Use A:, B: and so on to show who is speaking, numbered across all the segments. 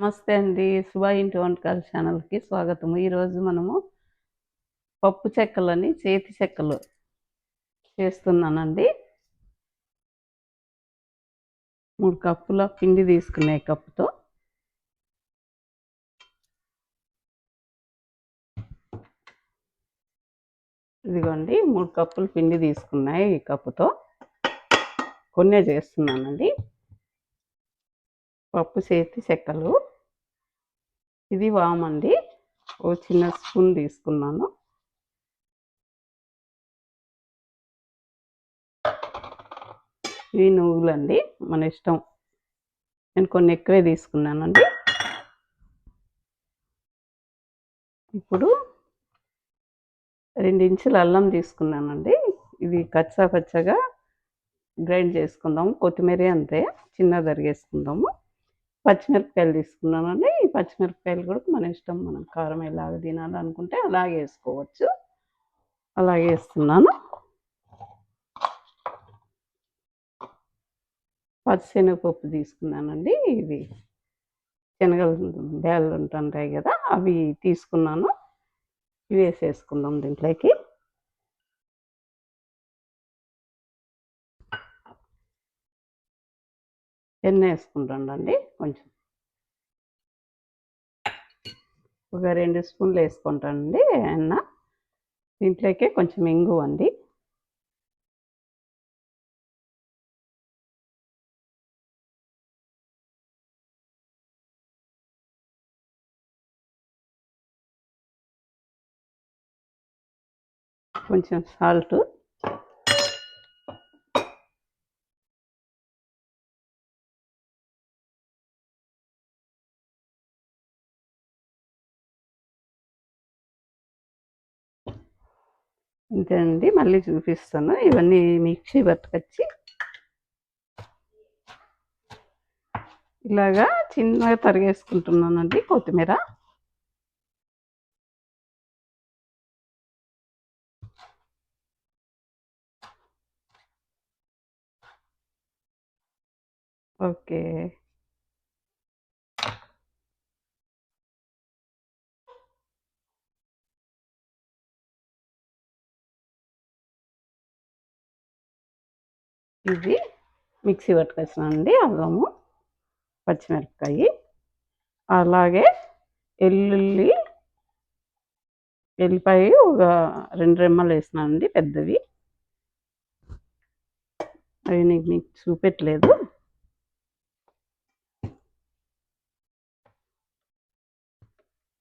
A: నమస్తే అండి. శుభ ఇంటి వంటకాల ఛానల్‌కి స్వాగతము. ఈరోజు మనము పప్పు చెక్కలని చేతి చెక్కలు చేస్తున్నానండి. 3 కప్పుల పిండి తీసుకున్నా ఈ కప్పుతో. ఇదిగోండి 3 కప్పుల పిండి తీసుకున్నా ఈ కప్పుతో. కొన్నే చేస్తున్నానండి. పప్పు చేతి చెక్కలు. ఇది వామండి. ఓ చిన్న స్పూన్ తీసుకున్నాను. ఇవి నువ్వులండి. మన ఇష్టం. నేను కొన్ని ఎక్కువే తీసుకున్నానండి. ఇప్పుడు 2 ఇంచుల అల్లం తీసుకున్నానండి. ఇది కచ్చా పచ్చగా గ్రైండ్ చేసుకుందాము. కొత్తిమీర అంతే చిన్నగా తరిగేసుకుందాము. పచ్చిమిరపకాయలు తీసుకున్నానండి. ఈ పచ్చిమిరపకాయలు కూడా మన ఇష్టం. మనం కారం ఎలాగ తినాలనుకుంటే అలాగే వేసుకోవచ్చు. అలాగే వేస్తున్నాను. పచ్చిశనగపప్పు తీసుకున్నానండి. ఇది శనగలు బ్యాళ్ళు ఉంటుంటాయి కదా, అవి తీసుకున్నాను. ఇవి వేసేసుకుందాం దీంట్లోకి. ఎన్న వేసుకుంటాండి కొంచెం. ఒక 2 స్పూన్లు వేసుకుంటానండి ఎన్న. దీంట్లోకి కొంచెం ఇంగువ అండి. కొంచెం సాల్ట్. ఇంతేనండి. మళ్ళీ చూపిస్తాను. ఇవన్నీ మిక్సీ పట్టుకొచ్చి ఇలాగా చిన్నగా తరిగేసుకుంటున్నానండి కొత్తిమీర. ఓకే. ఇది మిక్సీ పట్టుకొచ్చినానండి. అల్లము, పచ్చిమిరపకాయ, అలాగే ఎల్లిపాయ ఒక 2 రెమ్మలు వేసినానండి పెద్దవి. అవి మీకు చూపెట్టలేదు.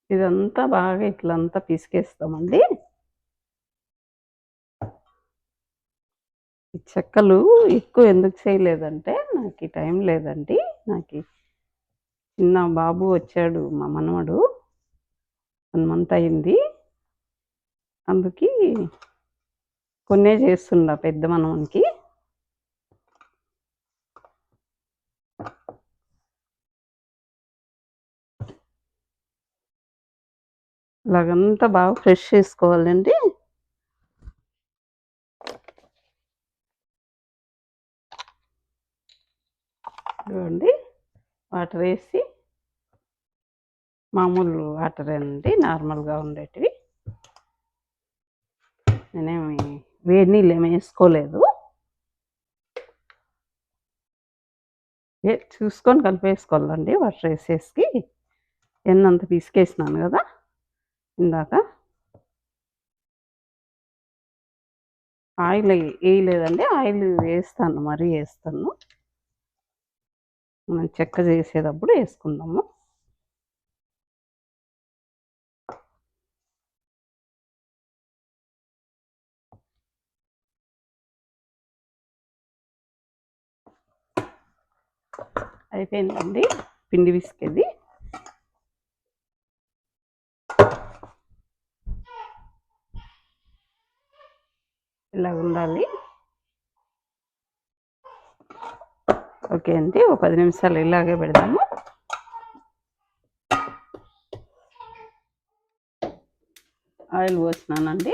A: ఇదంతా బాగా ఇట్లంతా పిసికేస్తామండి. ఈ చెక్కలు ఎక్కువ ఎందుకు చేయలేదంటే, నాకు ఈ టైం లేదండి. నాకు చిన్న బాబు వచ్చాడు, మా మనవడు. 1 మంత్ అయింది. అందుకే కొన్నే చేస్తున్నా పెద్ద మనవనికి. ఇలాగంతా బాగా ఫ్రెష్ చేసుకోవాలండి. చూడండి, వాటర్ వేసి, మామూలు వాటరేనండి, నార్మల్గా ఉండేటివి. నేనేమి వేడి నీళ్ళు ఏమి వేసుకోలేదు. చూసుకొని కలిపేసుకోవాలండి. వాటర్ వేసేసి ఎన్నంత పిసికేసినాను కదా ఇందాక. ఆయిల్ వేయలేదండి. ఆయిల్ వేస్తాను, మరీ వేస్తాను. మనం చెక్క చేసేటప్పుడు వేసుకుందాము. అయిపోయిందండి పిండి పిసికేది. ఇలా ఉండాలి. ఓకే అండి, ఒక 10 నిమిషాలు ఇలాగే పెడదాము. ఆయిల్ పోసినానండి.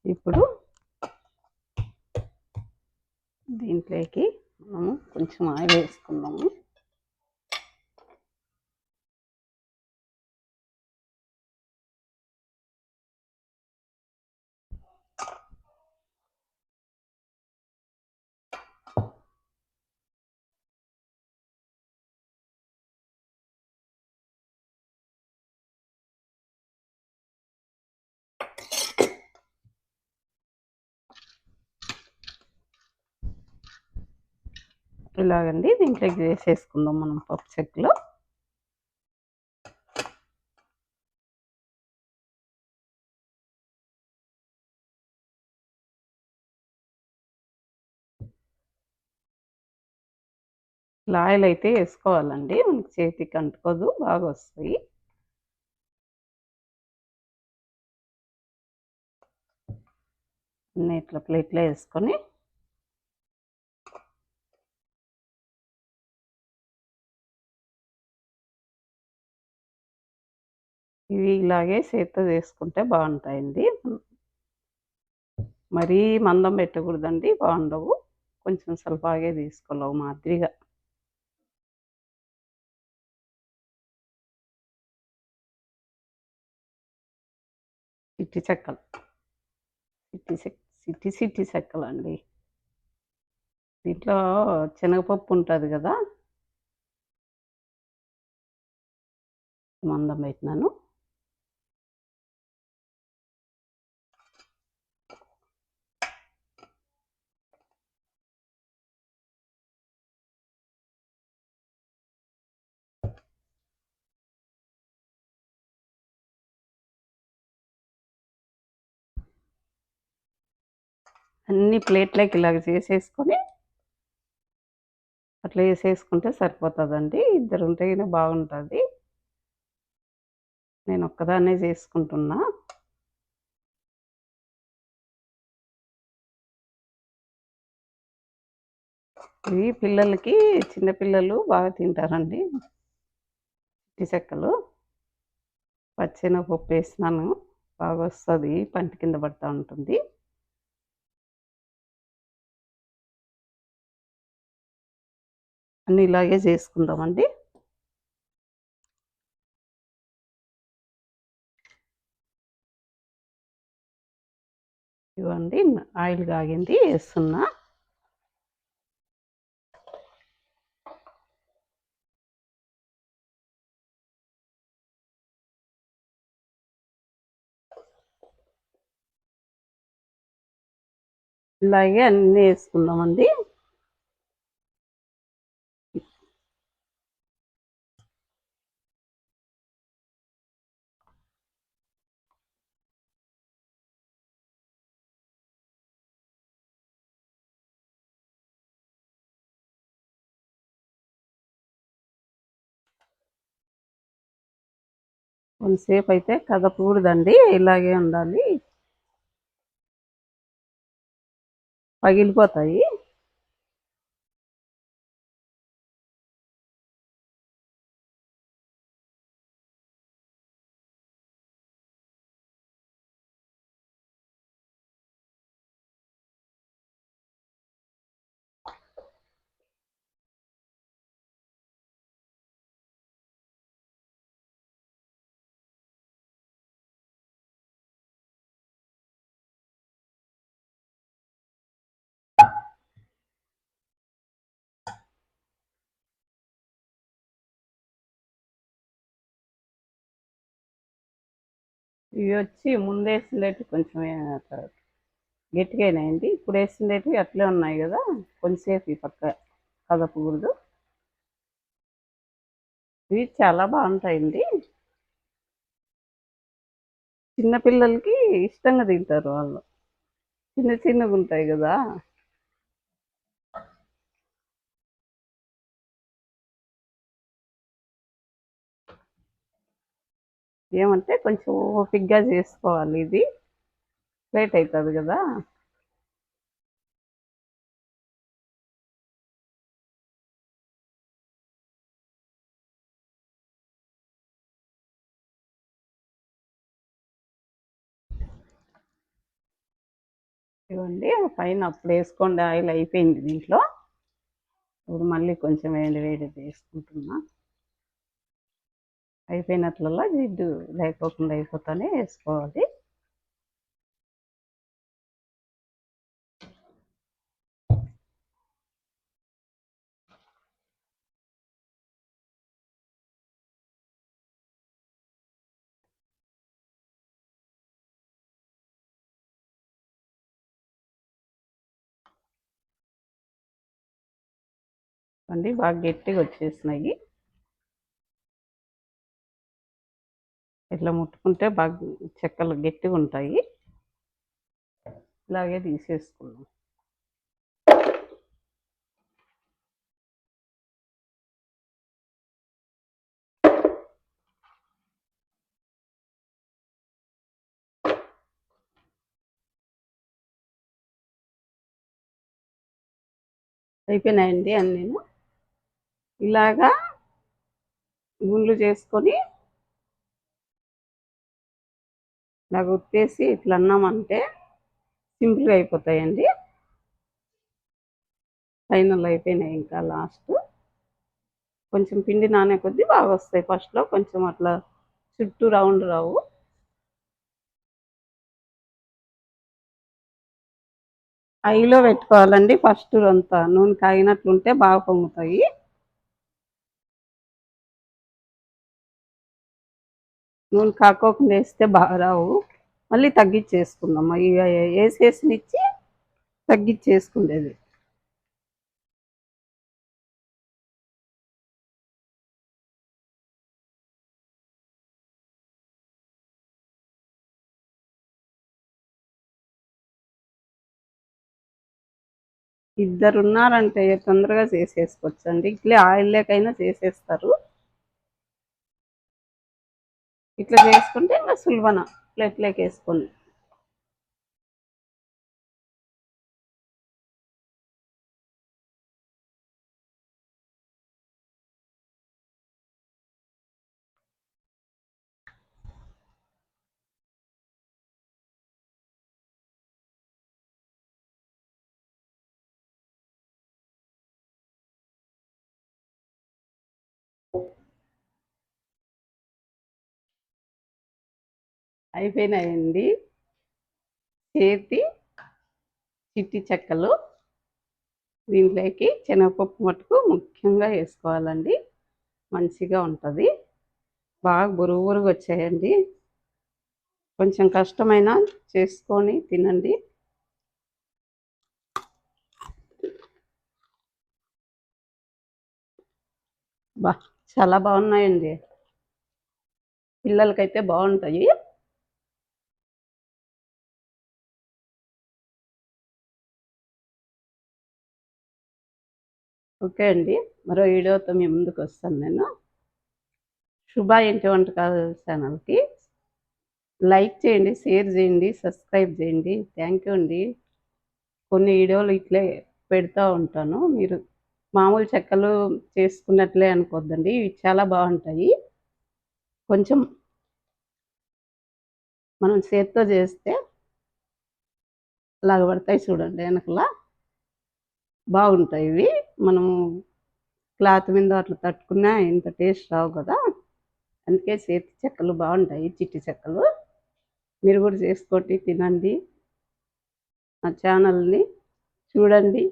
A: ఇప్పుడు దీంట్లోకి మనము కొంచెం ఆయిల్ వేసుకుందాము. ఇలాగండి దీంట్లోకి వేసేసుకుందాం మనం పప్పు చెక్కలు. ఆయిల్ అయితే వేసుకోవాలండి, మనకి చేతికి అంటుకోదు, బాగా వస్తాయి. అన్నీ ఇట్లా ప్లేట్లో వేసుకొని ఇవి ఇలాగే చేత్తో చేసుకుంటే బాగుంటాయండి. మరీ మందం పెట్టకూడదండి, బాగుండవు. కొంచెం స్వల్పాగే తీసుకోలేవు మాదిరిగా. చిట్టి చెక్కలు, సిట్టి చెక్కలు అండి. దీంట్లో శనగపప్పు ఉంటుంది కదా, మందం పెట్టినాను. అన్ని ప్లేట్లోకి ఇలాగ చేసేసుకొని అట్లా వేసేసుకుంటే సరిపోతుందండి. ఇద్దరు ఉంటేనే బాగుంటుంది. నేను ఒక్కదాన్నే చేసుకుంటున్నా. ఇవి పిల్లలకి, చిన్నపిల్లలు బాగా తింటారండి చిట్టి చెక్కలు. పచ్చెనగపప్పు వేసినాను, బాగా వస్తుంది, పంట కింద పడుతూ ఉంటుంది. అన్నీ ఇలాగే చేసుకుందామండి. ఇవ్వండి, ఆయిల్ కాగింది, వేస్తున్నా. ఇలాగే అన్నీ వేసుకుందామండి. కొంతసేపు అయితే కదపకూడదండి, ఇలాగే ఉండాలి, పగిలిపోతాయి. ఇవి వచ్చి ముందేసిండేటి కొంచెం గట్టిగా అయినాయండి. ఇప్పుడు వేసిండేటివి అట్లే ఉన్నాయి కదా, కొంచెంసేపు ఈ పక్క కదపకూడదు. ఇవి చాలా బాగుంటాయండి, చిన్నపిల్లలకి ఇష్టంగా తింటారు వాళ్ళు. చిన్న చిన్నగా ఉంటాయి కదా. ఏమంటే కొంచెం ఓపిగ్గా చేసుకోవాలి, ఇది లేట్ అవుతుంది కదా. ఇవ్వండి పైన అప్పుడు వేసుకోండి ఆయిల్ అయిపోయింది దీంట్లో. ఇప్పుడు మళ్ళీ కొంచెం వేడి వేడి వేసుకుంటున్నా. అయిపోయినట్లల్లా జిడ్డు లేకోకుండా అయిపోతానే వేసుకోవాలి. అండి బాగా గట్టిగా వచ్చేసినాయి. ఇట్లా ముట్టుకుంటే బాగా చెక్కలు గట్టిగా ఉంటాయి. ఇలాగే తీసేసుకున్నాం. అయిపోయినాయండి అన్నీ. ఇలాగా గుండ్లు చేసుకొని ఇలాగ ఉత్తేసి ఇట్లా అన్నామంటే సింపుల్గా అయిపోతాయండి. ఫైనల్ అయిపోయినాయి. ఇంకా లాస్ట్ కొంచెం పిండి నానే కొద్దీ బాగా వస్తాయి. ఫస్ట్లో కొంచెం అట్లా చుట్టూ రౌండ్ రావు. హైలో పెట్టుకోవాలండి. ఫస్ట్ అంతా నూనె కాగినట్లుంటే బాగా పొంగుతాయి. నూనె కాకోకుండా వేస్తే బాగా రావు. మళ్ళీ తగ్గించేసుకుందాం. ఇక వేసేసినిచ్చి తగ్గించేసుకునేది. ఇద్దరున్నారంటే తొందరగా చేసేసుకోవచ్చండి. ఇట్లే ఆయిల్ లేకైనా చేసేస్తారు. ఇట్లా చేసుకుంటే ఇంకా సులువన ప్లేట్లోకి వేసుకొని. అయిపోయినాయండి చేతి చిట్టి చెక్కలు. దీంట్లోకి శనగపప్పు మటుకు ముఖ్యంగా వేసుకోవాలండి. మంచిగా ఉంటుంది. బాగా బురుగు వచ్చాయండి. కొంచెం కష్టమైనా చేసుకొని తినండి. బా చాలా బాగున్నాయండి. పిల్లలకైతే బాగుంటాయి. ఓకే అండి, మరో వీడియోతో మీ ముందుకు వస్తాను నేను. శుభ ఇంటి వంటకాల ఛానల్కి లైక్ చేయండి, షేర్ చేయండి, సబ్స్క్రైబ్ చేయండి. థ్యాంక్ యూ అండి. కొన్ని వీడియోలు ఇట్లే పెడతా ఉంటాను. మీరు మామూలు చెక్కలు చేసుకున్నట్లే అనుకోద్దండి. ఇవి చాలా బాగుంటాయి. కొంచెం మనం చేత్తో చేస్తే అలాగ పడతాయి చూడండి. వెనకలా బాగుంటాయి ఇవి. మనము క్లాత్ మీద అట్లా తట్టుకున్నా ఇంత టేస్ట్ రావు కదా. అందుకే చేతి చెక్కలు బాగుంటాయి, చిట్టి చెక్కలు. మీరు కూడా చేసుకోండి, తినండి. నా ఛానల్ని చూడండి.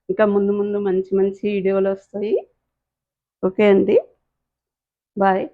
A: ఇంకా ముందు ముందు మంచి మంచి వీడియోలు వస్తాయి. ఓకే అండి, బాయ్.